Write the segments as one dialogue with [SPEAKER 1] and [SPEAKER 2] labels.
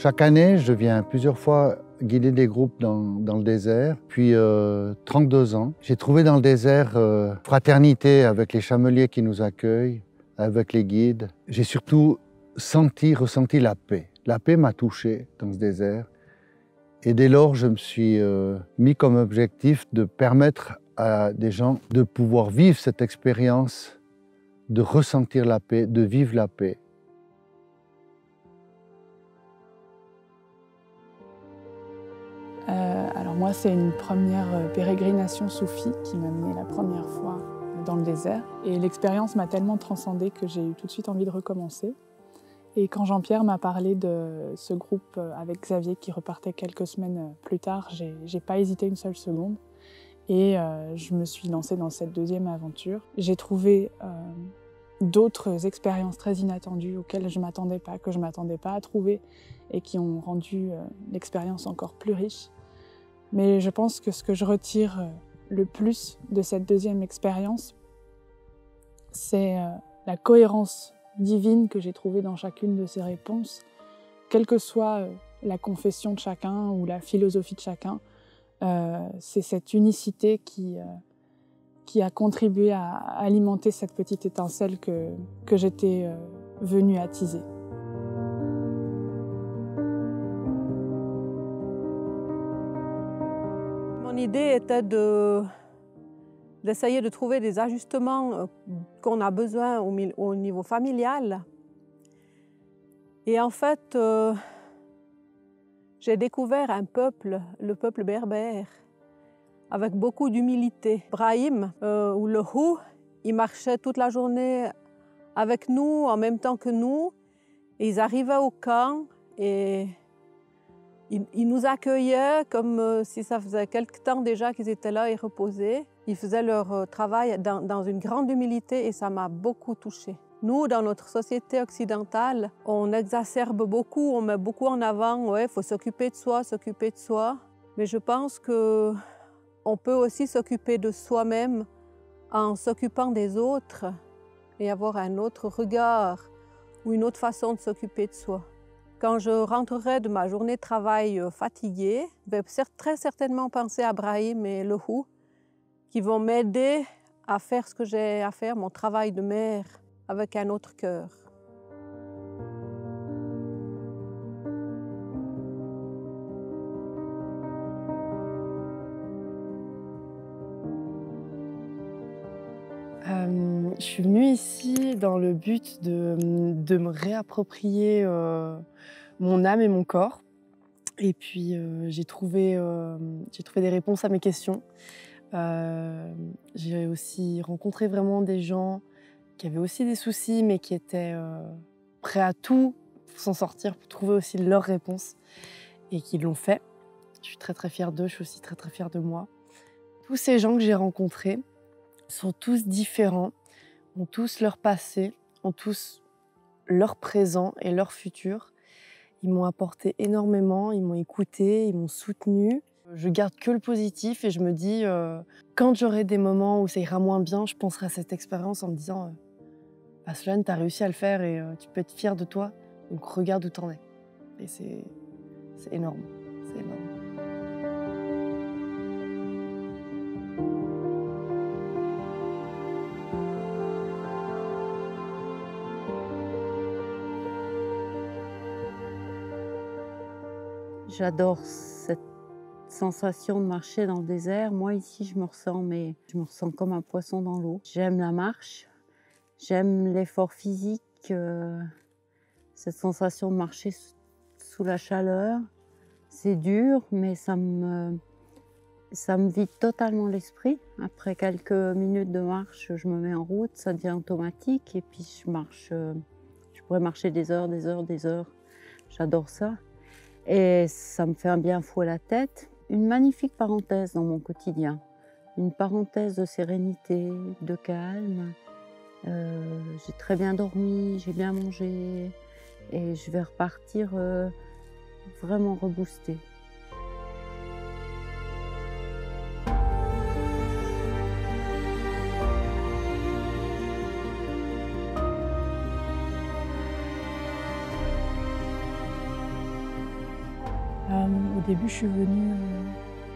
[SPEAKER 1] Chaque année, je viens plusieurs fois guider des groupes dans le désert. Puis 32 ans, j'ai trouvé dans le désert fraternité avec les chameliers qui nous accueillent, avec les guides. J'ai surtout ressenti la paix. La paix m'a touché dans ce désert. Et dès lors, je me suis mis comme objectif de permettre à des gens de pouvoir vivre cette expérience, de ressentir la paix, de vivre la paix.
[SPEAKER 2] Alors moi, c'est une première pérégrination soufie qui m'a menée la première fois dans le désert. Et l'expérience m'a tellement transcendée que j'ai eu tout de suite envie de recommencer. Et quand Jean-Pierre m'a parlé de ce groupe avec Xavier qui repartait quelques semaines plus tard, j'ai pas hésité une seule seconde. Et je me suis lancée dans cette deuxième aventure. J'ai trouvé d'autres expériences très inattendues auxquelles je m'attendais pas, que je m'attendais pas à trouver et qui ont rendu l'expérience encore plus riche. Mais je pense que ce que je retire le plus de cette deuxième expérience, c'est la cohérence divine que j'ai trouvée dans chacune de ces réponses, quelle que soit la confession de chacun ou la philosophie de chacun. C'est cette unicité qui a contribué à alimenter cette petite étincelle que j'étais venue attiser.
[SPEAKER 3] Mon idée était d'essayer de trouver des ajustements qu'on a besoin au niveau familial. Et en fait, j'ai découvert un peuple, le peuple berbère, avec beaucoup d'humilité. Brahim, ou le Hou, il marchait toute la journée avec nous, en même temps que nous. Et ils arrivaient au camp et ils nous accueillaient comme si ça faisait quelque temps déjà qu'ils étaient là et reposaient. Ils faisaient leur travail dans une grande humilité et ça m'a beaucoup touchée. Nous, dans notre société occidentale, on exacerbe beaucoup, on met beaucoup en avant, ouais, faut s'occuper de soi, s'occuper de soi. Mais je pense qu'on peut aussi s'occuper de soi-même en s'occupant des autres et avoir un autre regard ou une autre façon de s'occuper de soi. Quand je rentrerai de ma journée de travail fatiguée, je vais très certainement penser à Brahim et le Hou qui vont m'aider à faire ce que j'ai à faire, mon travail de mère, avec un autre cœur.
[SPEAKER 4] Je suis venue ici dans le but de me réapproprier mon âme et mon corps. Et puis j'ai trouvé des réponses à mes questions. J'ai aussi rencontré vraiment des gens qui avaient aussi des soucis, mais qui étaient prêts à tout pour s'en sortir, pour trouver aussi leurs réponses, et qui l'ont fait. Je suis très très fière d'eux, je suis aussi très très fière de moi. Tous ces gens que j'ai rencontrés sont tous différents, ont tous leur passé, ont tous leur présent et leur futur. Ils m'ont apporté énormément, ils m'ont écouté, ils m'ont soutenue. Je garde que le positif et je me dis, quand j'aurai des moments où ça ira moins bien, je penserai à cette expérience en me disant Solène, tu as réussi à le faire et tu peux être fière de toi, donc regarde où t'en es. Et c'est énorme, c'est énorme.
[SPEAKER 5] J'adore cette sensation de marcher dans le désert. Moi, ici, je me ressens comme un poisson dans l'eau. J'aime la marche, j'aime l'effort physique, cette sensation de marcher sous la chaleur. C'est dur, mais ça me vide totalement l'esprit. Après quelques minutes de marche, je me mets en route, ça devient automatique et puis je marche. Je pourrais marcher des heures, des heures, des heures. J'adore ça. Et ça me fait un bien fou à la tête. Une magnifique parenthèse dans mon quotidien. Une parenthèse de sérénité, de calme. J'ai très bien dormi, j'ai bien mangé. Et je vais repartir vraiment reboostée.
[SPEAKER 2] Au début, je suis venue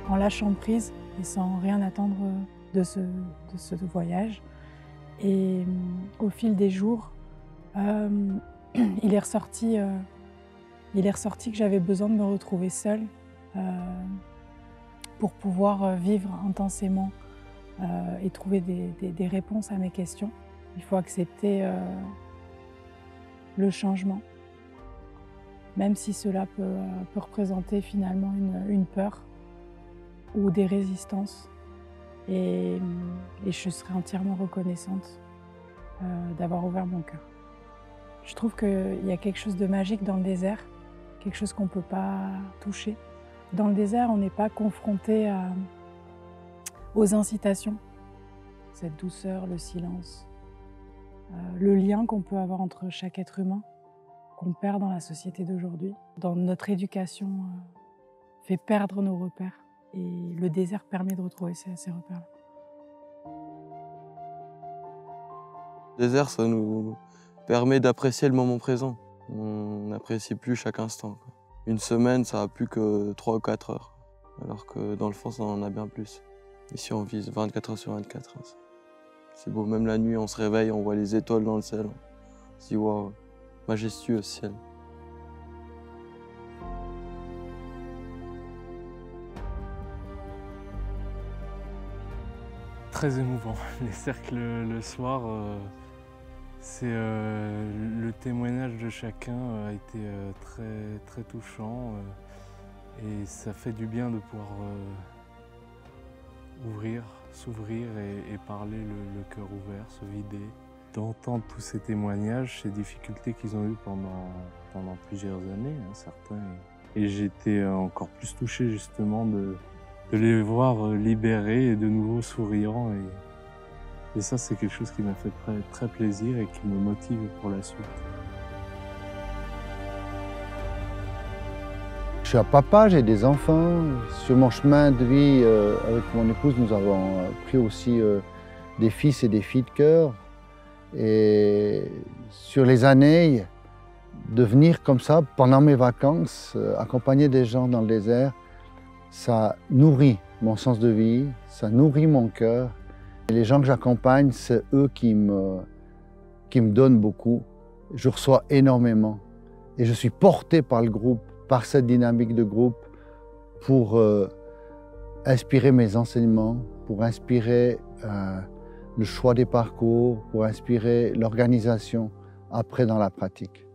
[SPEAKER 2] en lâchant prise et sans rien attendre de ce voyage. Et au fil des jours, il est ressorti que j'avais besoin de me retrouver seule pour pouvoir vivre intensément et trouver des réponses à mes questions. Il faut accepter le changement, même si cela peut représenter finalement une peur ou des résistances. Et je serai entièrement reconnaissante d'avoir ouvert mon cœur. Je trouve qu'il y a quelque chose de magique dans le désert, quelque chose qu'on ne peut pas toucher. Dans le désert, on n'est pas confronté aux incitations, cette douceur, le silence, le lien qu'on peut avoir entre chaque être humain, qu'on perd dans la société d'aujourd'hui. Dans notre éducation, fait perdre nos repères. Et le désert permet de retrouver ces repères-là.
[SPEAKER 6] Le désert, ça nous permet d'apprécier le moment présent. On n'apprécie plus chaque instant, quoi. Une semaine, ça n'a plus que 3 ou 4 heures. Alors que dans le fond, ça en a bien plus. Ici, on vise 24 heures sur 24. C'est beau, même la nuit, on se réveille, on voit les étoiles dans le ciel. On se dit, waouh, majestueux ce ciel.
[SPEAKER 7] Très émouvant. Les cercles le soir, c'est le témoignage de chacun a été très touchant et ça fait du bien de pouvoir s'ouvrir et parler le cœur ouvert, se vider. D'entendre tous ces témoignages, ces difficultés qu'ils ont eues pendant plusieurs années, hein, certains. Et j'étais encore plus touché justement de les voir libérés et de nouveau souriants. Et ça, c'est quelque chose qui m'a fait très plaisir et qui me motive pour la suite.
[SPEAKER 1] Je suis un papa, j'ai des enfants. Sur mon chemin de vie, avec mon épouse, nous avons pris aussi des fils et des filles de cœur. Et sur les années, de venir comme ça, pendant mes vacances, accompagner des gens dans le désert, ça nourrit mon sens de vie, ça nourrit mon cœur. Et les gens que j'accompagne, c'est eux qui me donnent beaucoup. Je reçois énormément. Et je suis porté par le groupe, par cette dynamique de groupe, pour inspirer mes enseignements, pour inspirer le choix des parcours, pour inspirer l'organisation après dans la pratique.